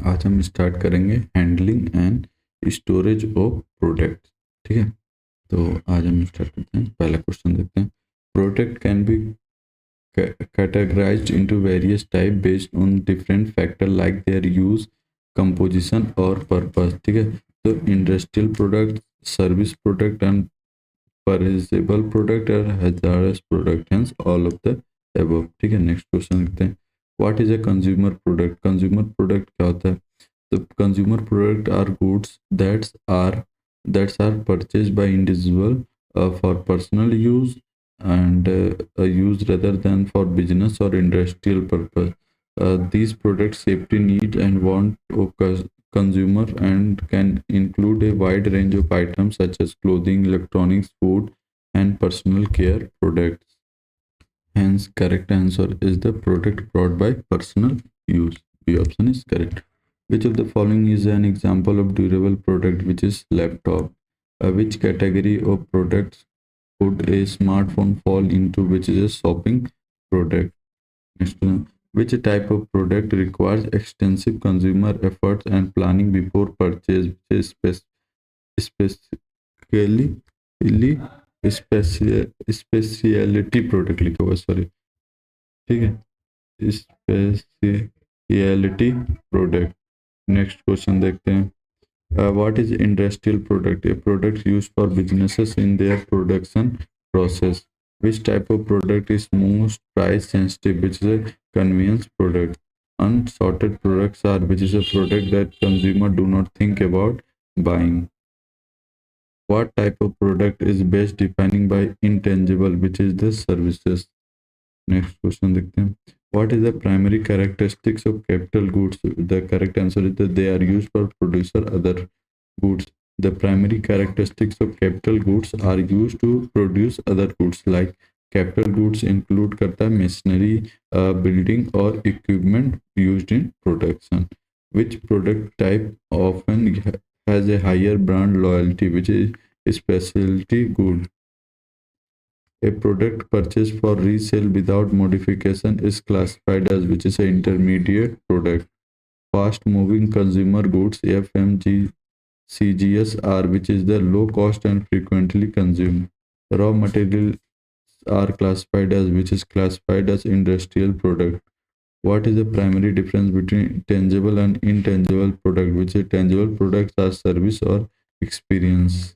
आज हम स्टार्ट करेंगे handling and storage of product. ठीक है, तो आज हम स्टार्ट करते हैं। पहला क्वेश्चन देखते हैं। Product can be categorized into various types based on different factors like their use, composition और purpose। ठीक है, तो industrial product, service product and perishable product और hazardous product, hence all of the above। ठीक है, next question देखते हैं। What is a consumer product? Consumer product क्या होता है? तो consumer product are goods that's are purchase by individual for personal use and used rather than for business or industrial purpose. These products safety needs and want of consumer and can include a wide range of items such as clothing, electronics, food, and personal care products. Hence, correct answer is the product brought by personal use. B option is correct. Which of the following is an example of durable product, which is laptop? Which category of products would a smartphone fall into, which is a shopping product? Next one. Which type of product requires extensive consumer efforts and planning before purchase, which is specifically specialty product लिखा हुआ, sorry. ठीक है, speciality product. Next question देखते हैं। What is industrial product? A product use for businesses in their production process. Which type of product is most price sensitive, which is a convenience product. Unsorted products are which is a product that consumer do not think about buying. What type of product is best defining by intangible, which is the services. Next question देखते हैं। What is the primary characteristics of capital goods? The correct answer is that they are used for producer other goods. The primary characteristics of capital goods are used to produce other goods. Like capital goods include करता है machinery, building or equipment used in production. Which product type often has a higher brand loyalty, which is specialty good? A product purchased for resale without modification is classified as, which is an intermediate product. Fast moving consumer goods, FMCGs, are which is the low cost and frequently consumed. Raw materials are classified as, which is classified as industrial product. What is the primary difference between tangible and intangible product? Which is tangible products are service or experience.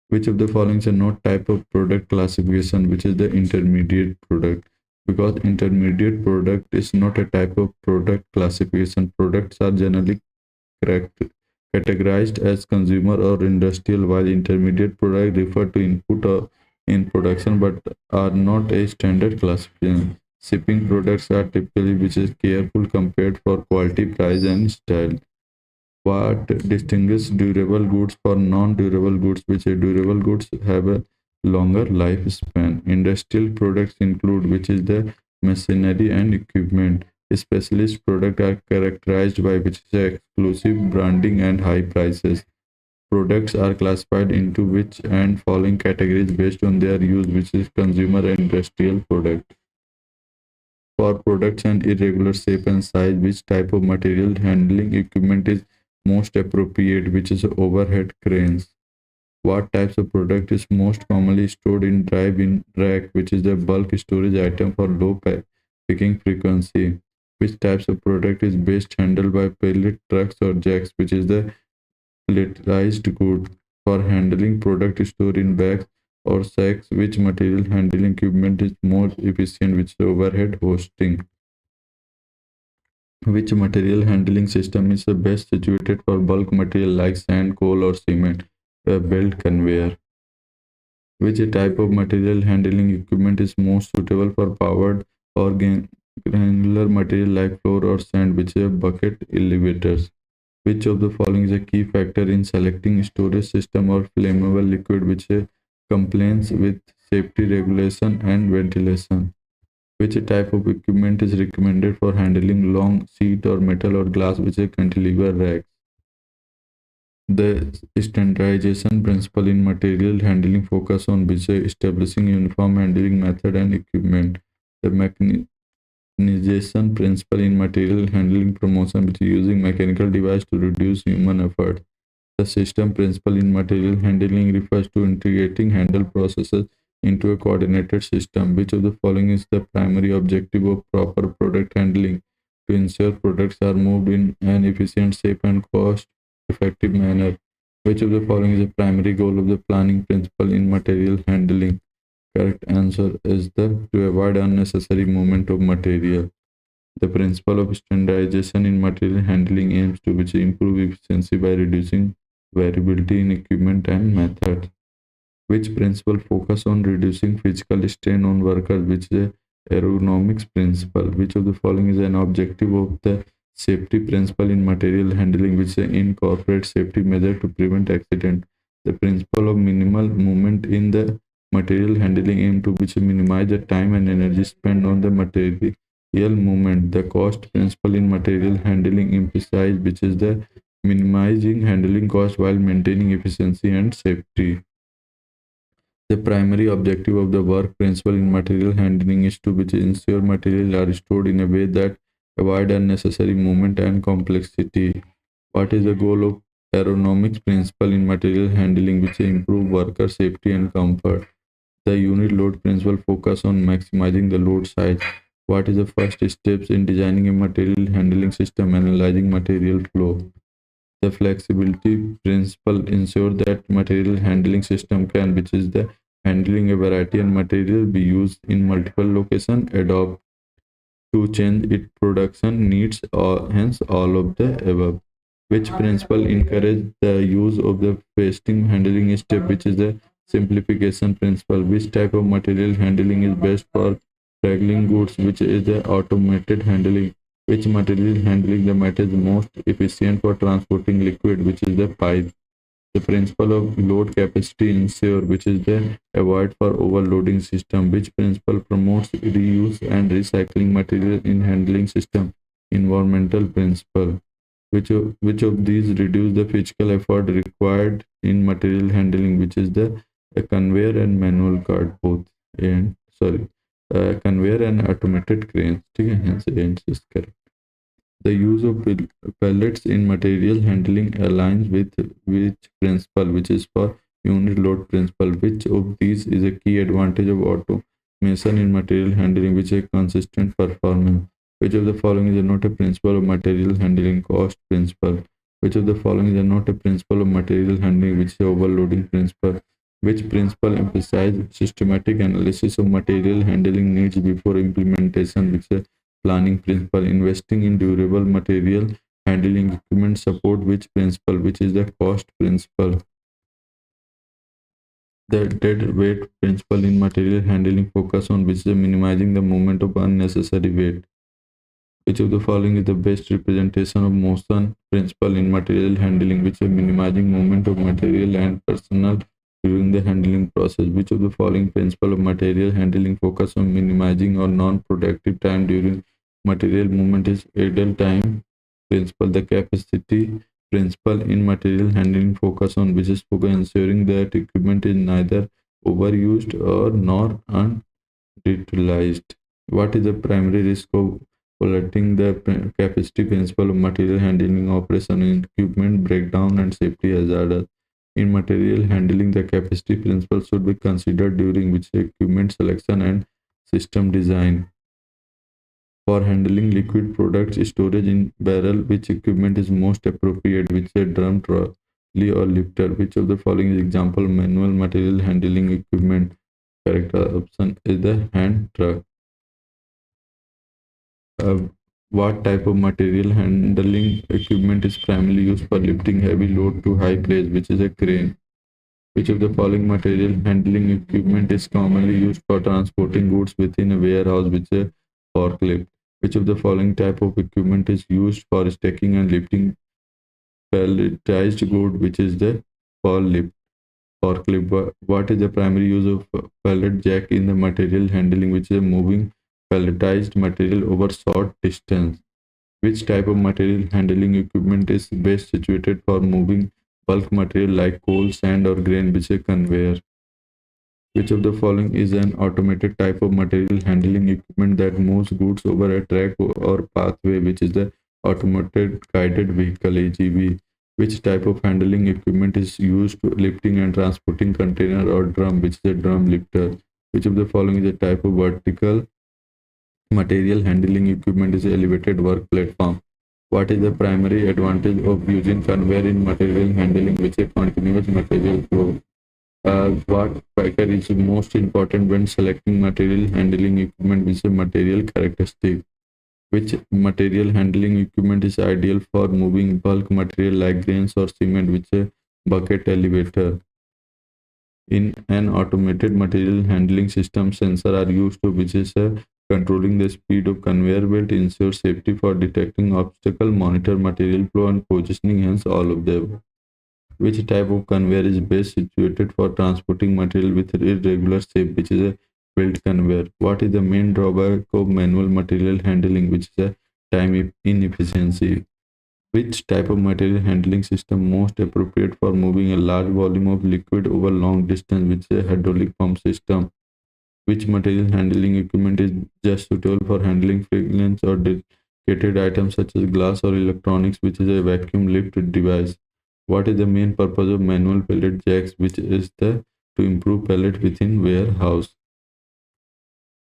Which of the following is not type of product classification, which is the intermediate product? Because intermediate product is not a type of product classification. Products are generally categorized as consumer or industrial, while intermediate product refer to input or in production but are not a standard classification. Shipping products are typically which is careful compared for quality, price, and style. What distinguishes durable goods for non-durable goods? Which durable goods have a longer lifespan. Industrial products include which is the machinery and equipment. Specialist products are characterized by which is exclusive branding and high prices. Products are classified into which and following categories based on their use, which is consumer and industrial product. For products and irregular shape and size, which type of material handling equipment is most appropriate, which is overhead cranes. What types of product is most commonly stored in drive-in rack, which is the bulk storage item for low picking frequency. Which types of product is best handled by pallet trucks or jacks, which is the palletized good. For handling product stored in bags or sacks, which material handling equipment is more efficient, which is overhead hosting. Which material handling system is the best situated for bulk material like sand, coal, or cement? A belt conveyor. Which type of material handling equipment is most suitable for powered or granular material like floor or sand, which is bucket elevators? Which of the following is a key factor in selecting storage system or flammable liquid, which compliance with safety regulation and ventilation? Which type of equipment is recommended for handling long sheet or metal or glass, which is cantilever racks? The standardization principle in material handling focus on which establishing uniform handling method and equipment. The mechanization principle in material handling promotion, which is using mechanical device to reduce human effort. The system principle in material handling refers to integrating handle processes into a coordinated system. Which of the following is the primary objective of proper product handling? To ensure products are moved in an efficient, safe, and cost effective manner. Which of the following is the primary goal of the planning principle in material handling? Correct answer is the to avoid unnecessary movement of material. The principle of standardization in material handling aims to which improve efficiency by reducing variability in equipment and methods. Which principle focus on reducing physical strain on workers, which is a ergonomics principle? Which of the following is an objective of the safety principle in material handling, which incorporates safety measure to prevent accident? The principle of minimal movement in the material handling aim to which minimize the time and energy spent on the material movement. The cost principle in material handling emphasizes which is the minimizing handling cost while maintaining efficiency and safety. The primary objective of the work principle in material handling is to which ensure materials are stored in a way that avoid unnecessary movement and complexity. What is the goal of ergonomics principle in material handling, which improve worker safety and comfort? The unit load principle focus on maximizing the load size. What is the first steps in designing a material handling system? Analyzing material flow. The flexibility principle ensure that material handling system can, which is the handling a variety and material be used in multiple location, adopt to change its production needs, or hence all of the above. Which principle encourage the use of the pasting handling step, which is the simplification principle? Which type of material handling is best for fragging goods, which is the automated handling? Which material handling the method is most efficient for transporting liquid, which is the pipe? The principle of load capacity ensure, which is the avoid for overloading system. Which principle promotes reuse and recycling material in handling system? Environmental principle. Which of these reduce the physical effort required in material handling, which is the a conveyor and manual cart both, and sorry, conveyor and automated cranes. ठीक है, hence answer is correct. The use of pellets in material handling aligns with which principle, which is for unit load principle? Which of these is a key advantage of automation in material handling, which is a consistent performance? Which of the following is not a principle of material handling? Cost principle. Which of the following is not a principle of material handling, which is overloading principle? Which principle emphasizes systematic analysis of material handling needs before implementation, which is planning principle? Investing in durable material handling equipment support which principle, which is the cost principle? The dead weight principle in material handling focus on which is minimizing the movement of unnecessary weight? Which of the following is the best representation of motion principle in material handling, which is minimizing movement of material and personnel during the handling process? Which of the following principle of material handling focus on minimizing or non-productive time during material movement is idle time principle? The capacity principle in material handling focus on which is focus ensuring that equipment is neither overused or nor underutilized. What is the primary risk of violating the capacity principle of material handling operation in equipment breakdown and safety hazards? In material handling, the capacity principle should be considered during which equipment selection and system design. For handling liquid products, storage in barrel, which equipment is most appropriate, which is a drum, trolley, or lifter? Which of the following is example manual material handling equipment? Correct option is the hand truck. Uh, what type of material handling equipment is primarily used for lifting heavy load to high place, which is a crane? Which of the following material handling equipment is commonly used for transporting goods within a warehouse, which is a forklift? Which of the following type of equipment is used for stacking and lifting palletized good, which is the forklift? What is the primary use of pallet jack in the material handling, which is moving palletized material over short distance? Which type of material handling equipment is best situated for moving bulk material like coal, sand, or grain, which is a conveyor? Which of the following is an automated type of material handling equipment that moves goods over a track or pathway, which is the automated guided vehicle AGV? Which type of handling equipment is used for lifting and transporting container or drum, which is a drum lifter? Which of the following is a type of vertical material handling equipment is elevated work platform? What is the primary advantage of using conveyor in material handling, which is a continuous material flow? What factor is most important when selecting material handling equipment, which is a material characteristic? Which material handling equipment is ideal for moving bulk material like grains or cement, which is a bucket elevator? In an automated material handling system, sensors are used to which is controlling the speed of conveyor belt, ensure safety for detecting obstacle, monitor material flow and positioning, hence all of them. Which type of conveyor is best situated for transporting material with irregular shape, which is a belt conveyor? What is the main drawback of manual material handling, which is a time inefficiency? Which type of material handling system most appropriate for moving a large volume of liquid over long distance, which is a hydraulic pump system? Which material handling equipment is just suitable for handling fragments or dedicated items such as glass or electronics, which is a vacuum lift device? What is the main purpose of manual pallet jacks, which is the to improve pallet within warehouse?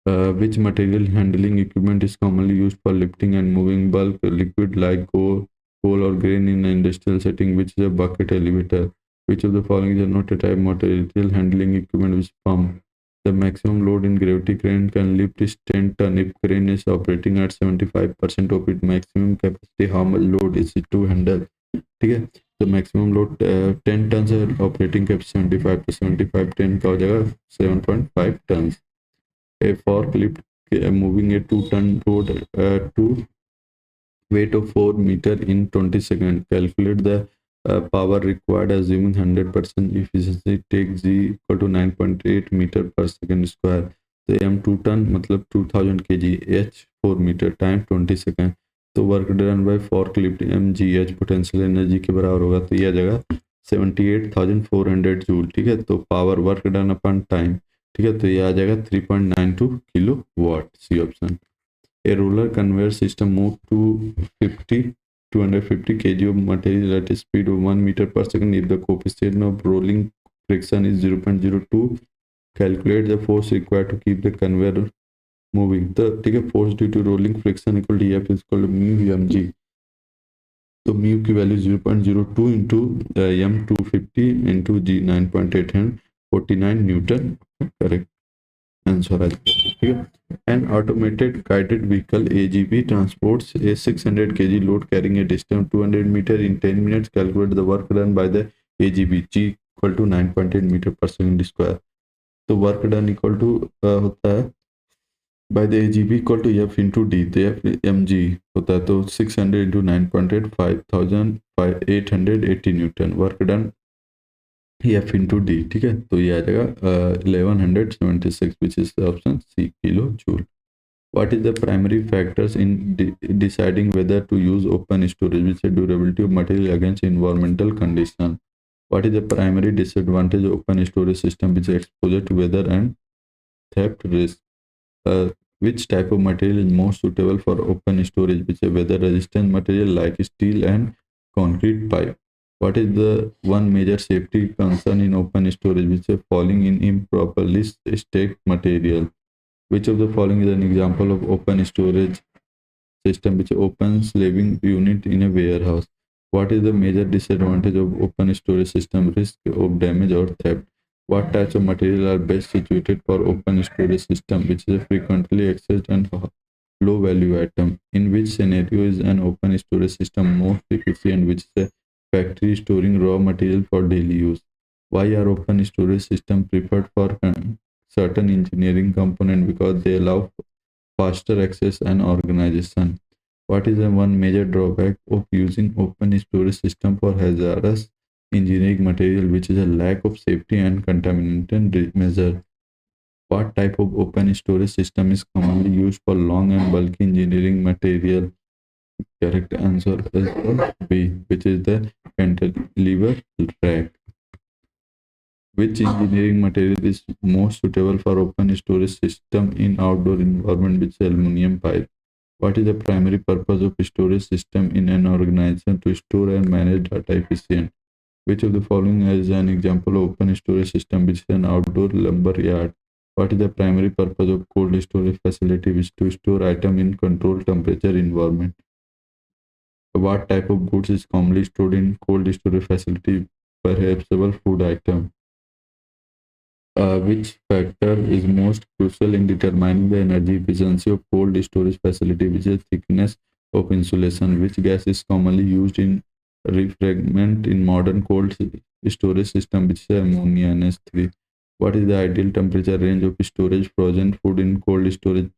Which material handling equipment is commonly used for lifting and moving bulk liquid like coal or grain in an industrial setting, which is a bucket elevator? Which of the following is not a type of material handling equipment, which pump? The maximum load in gravity crane can lift is 10 ton if crane is operating at 75% of its maximum capacity. How much load is it to handle? ठीक है, तो maximum load 10 ton है, operating capacity 75 तो 75 10 का हो जाएगा 7.5 ton. A forklift moving a 2-ton load to weight of 4 meter in 20 seconds. Calculate the power required assuming 100% efficiency. Take G equal to 9.8 meter per second square. तो M 2 ton मतलब 2000 kg, H 4 meter time 20 second. तो work done by forklift m g h potential energy के बराबर होगा, तो यह जगह 78,400 joule. ठीक है, तो power work done upon time. ठीक है, तो ये आ जाएगा 3.92 kilowatt, C option. A roller conveyor system moved 250 kg of material at a speed of 1 meter per second. If the coefficient of rolling friction is 0.02, calculate the force required to keep the conveyor moving. तो ठीक है, force due to rolling friction equal to F equal to mu m g. तो mu की value 0.02 into m 250 into g 9.8 and 49 newton. Correct answer है. ठीक है. An automated guided vehicle AGV transports a 600 kg load carrying a distance 200 meter in 10 minutes. Calculate the work done by the AGV. G equal to 9.8 meter per second square. तो work done equal to होता है by the AGV equal to F into D. तो F mg होता है, तो 600 into 9.8 5880 Newton. Work done F into D. ठीक है, तो ये आ जाएगा 1176 which is option C kilo joule. What is the primary factors in deciding whether to use open storage, which is durability of material against environmental condition? What is the primary disadvantage of open storage system, which is exposure to weather and theft risk? Which type of material is most suitable for open storage, which is weather resistant material like steel and concrete pipe? What is the one major safety concern in open storage, which is falling in improperly stacked material? Which of the following is an example of open storage system, which opens living unit in a warehouse? What is the major disadvantage of open storage system? Risk of damage or theft. What types of material are best situated for open storage system, which is a frequently accessed and low value item? In which scenario is an open storage system most efficient, which is a factory storing raw material for daily use? Why are open storage system preferred for certain engineering component? Because they allow faster access and organization. What is the one major drawback of using open storage system for hazardous engineering material, which is a lack of safety and contamination measure? What type of open storage system is commonly used for long and bulky engineering material? Correct answer is B, which is the cantilever rack. Which engineering material is most suitable for open storage system in outdoor environment with aluminum pipe? What is the primary purpose of storage system in an organization to store and manage data efficient? Which of the following is an example of open storage system which is an outdoor lumber yard? What is the primary purpose of cold storage facility which to store item in controlled temperature environment? What type of goods is commonly stored in cold storage facility? Perishable food item. Which factor is most crucial in determining the energy efficiency of cold storage facility, which is thickness of insulation? Which gas is commonly used in refrigerant in modern cold storage system, which is ammonia NH3? What is the ideal temperature range of storage frozen food in cold storage,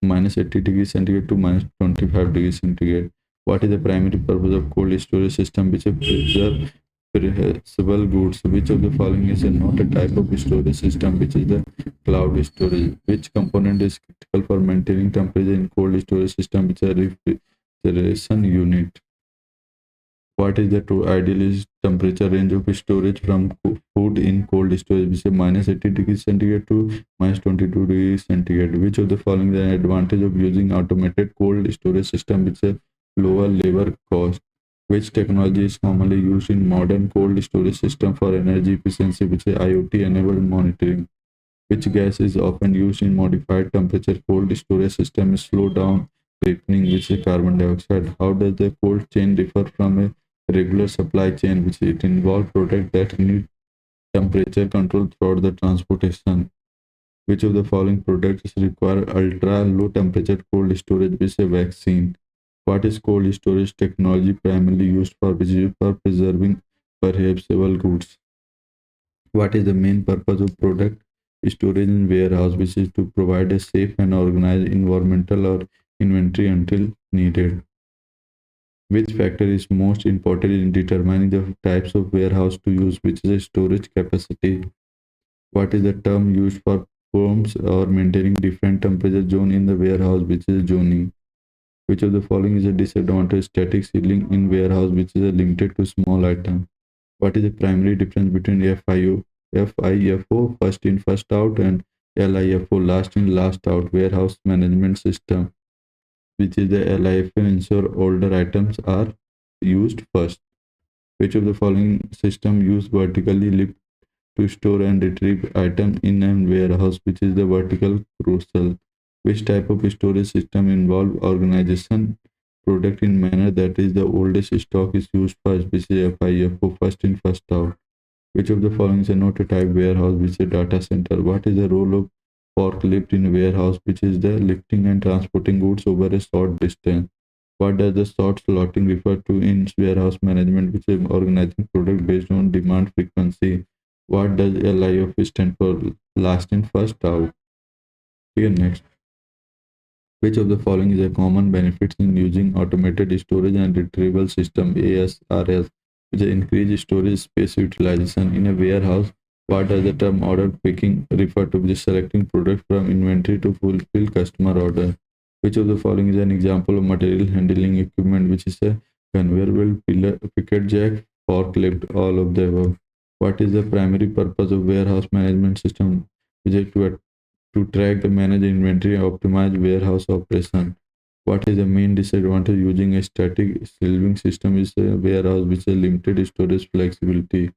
minus 80 degrees centigrade to minus 25 degrees centigrade? What is the primary purpose of cold storage system, which is preserve perishable goods? Which of the following is not a type of storage system, which is the cloud storage? Which component is critical for maintaining temperature in cold storage system, which is a refrigeration unit? What is the true ideal temperature range of storage from food in cold storage, which is minus 80 degrees centigrade to minus 22 degrees centigrade? Which of the following is an advantage of using automated cold storage system, which is a lower labor cost? Which technology is commonly used in modern cold storage system for energy efficiency, which is IoT enabled monitoring? Which gas is often used in modified temperature cold storage system is slow down ripening, which is carbon dioxide? How does the cold chain differ from a regular supply chain, which it involves products that need temperature control throughout the transportation? Which of the following products require ultra low temperature cold storage, which is a vaccine? What is cold storage technology primarily used for, which is for preserving perishable goods? What is the main purpose of product storage in warehouse, which is to provide a safe and organized environmental or inventory until needed? Which factor is most important in determining the types of warehouse to use, which is a storage capacity? What is the term used for forms or maintaining different temperature zone in the warehouse, which is zoning? Which of the following is a disadvantage static ceiling in warehouse, which is limited to small item? What is the primary difference between FIFO, first in first out, and LIFO, last in last out warehouse management system, which is the LIFO ensure older items are used first? Which of the following system use vertically lift to store and retrieve item in a warehouse, which is the vertical crucial? Which type of storage system involve organization product in manner that is the oldest stock is used first, which is FIFO, first in first out? Which of the following is not a type warehouse, which is a data center? What is the role of forklift in warehouse, which is the lifting and transporting goods over a short distance? What does the short slotting refer to in warehouse management, which is organizing product based on demand frequency? What does LIF stand for? Last in, first out. Here next. Which of the following is a common benefits in using automated storage and retrieval system ASRS, which is increased storage space utilization in a warehouse? What does the term order picking refer to, which is selecting product from inventory to fulfill customer order? Which of the following is an example of material handling equipment, which is a conveyor belt, pillar, picket jack, forklift, all of the above? What is the primary purpose of warehouse management system, which is to track the manage inventory and optimize warehouse operation? What is the main disadvantage using a static shelving system is a warehouse which has limited storage flexibility?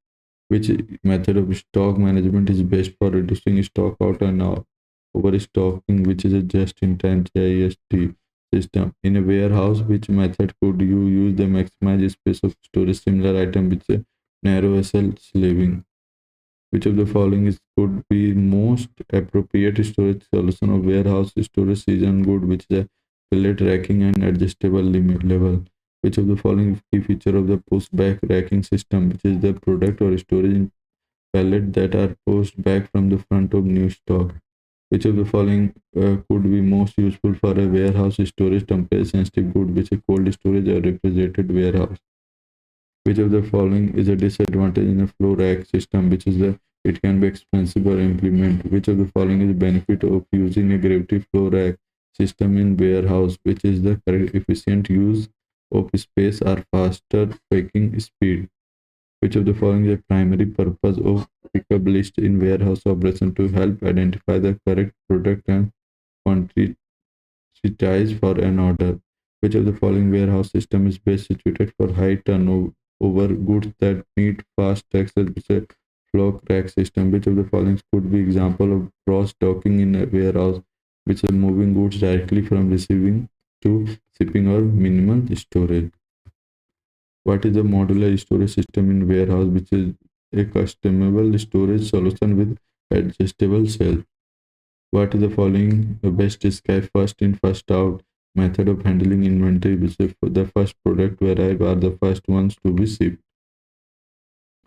Which method of stock management is best for reducing stock out and overstocking, which is a just-in-time JIST system? In a warehouse, which method could you use to maximize space of storage similar item with a narrow SL shelving? Which of the following is could be most appropriate storage solution of warehouse storage season good, which is a pallet racking and adjustable limit level? Which of the following key feature of the push-back racking system, which is the product or storage in pallet that are pushed back from the front of new stock? Which of the following could be most useful for a warehouse storage temperature sensitive good, which is cold storage or refrigerated warehouse? Which of the following is a disadvantage in a flow rack system, which is the it can be expensive or implement? Which of the following is the benefit of using a gravity flow rack system in warehouse, which is the correct efficient use of space or faster packing speed? Which of the following is a primary purpose of pickup list in warehouse operation? To help identify the correct product and quantity for an order. Which of the following warehouse system is best situated for high turnover goods that need fast access? Which is a flock rack system. Which of the following could be example of cross docking in a warehouse, which is moving goods directly from receiving to shipping or minimal storage? What is a modular storage system in warehouse, which is a customizable storage solution with adjustable cells? What is the following best describe first in first out method of handling inventory, which is the first product to arrive are the first ones to be shipped?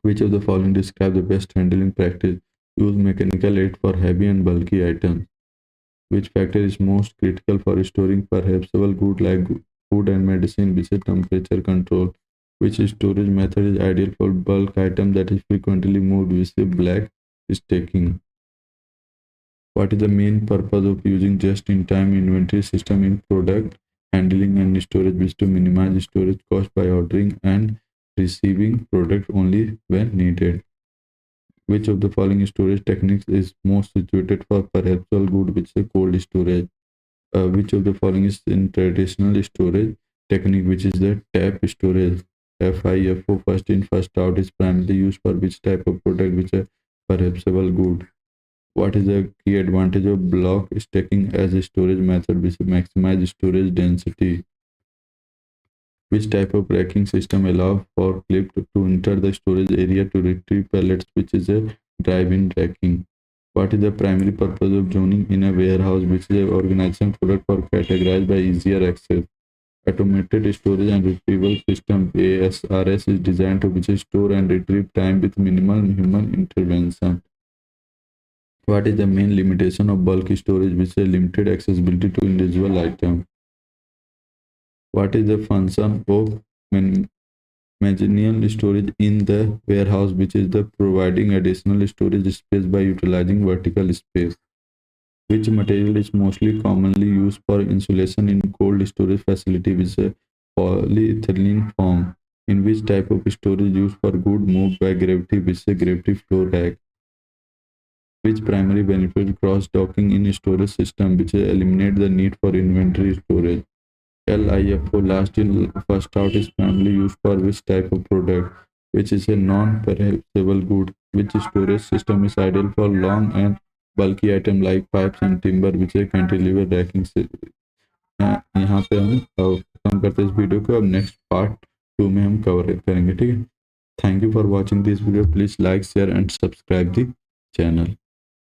Which of the following describe the best handling practice? Use mechanical aid for heavy and bulky items. Which factor is most critical for storing perishable goods like food and medicine, which is temperature control? Which storage method is ideal for bulk item that is frequently moved, which is black stacking? What is the main purpose of using just-in-time inventory system in product handling and storage, which to minimize storage cost by ordering and receiving product only when needed? Which of the following storage techniques is most suited for perishable good, which is cold storage? Which of the following is in traditional storage technique, which is the tap storage? FIFO, first in first out, is primarily used for which type of product, which is perishable good? What is the key advantage of block stacking as a storage method, which maximize storage density? Which type of racking system allows for clip to enter the storage area to retrieve pallets, which is a drive-in racking? What is the primary purpose of zoning in a warehouse, which is a organization product for categorized by easier access? Automated storage and retrieval system ASRS is designed to which is store and retrieve time with minimal human intervention. What is the main limitation of bulk storage, which is limited accessibility to individual items? What is the function of marginal storage in the warehouse, which is the providing additional storage space by utilizing vertical space? Which material is mostly commonly used for insulation in cold storage facility, which is a polyethylene foam? In which type of storage used for good moved by gravity, which is a gravity flow rack? Which primary benefit cross docking in storage system, which eliminate the need for inventory storage? LIFO, last in first out, is primarily used for which type of product, which is a non-perishable good? Which storage system is ideal for long and bulky item like pipes and timber, which है cantilever ranking से? यहाँ पे हम खत्म करते हैं इस video को। अब नेक्स्ट पार्ट 2 में हम कवर करेंगे, ठीक है। Thank you for watching this video, please like share and subscribe the channel.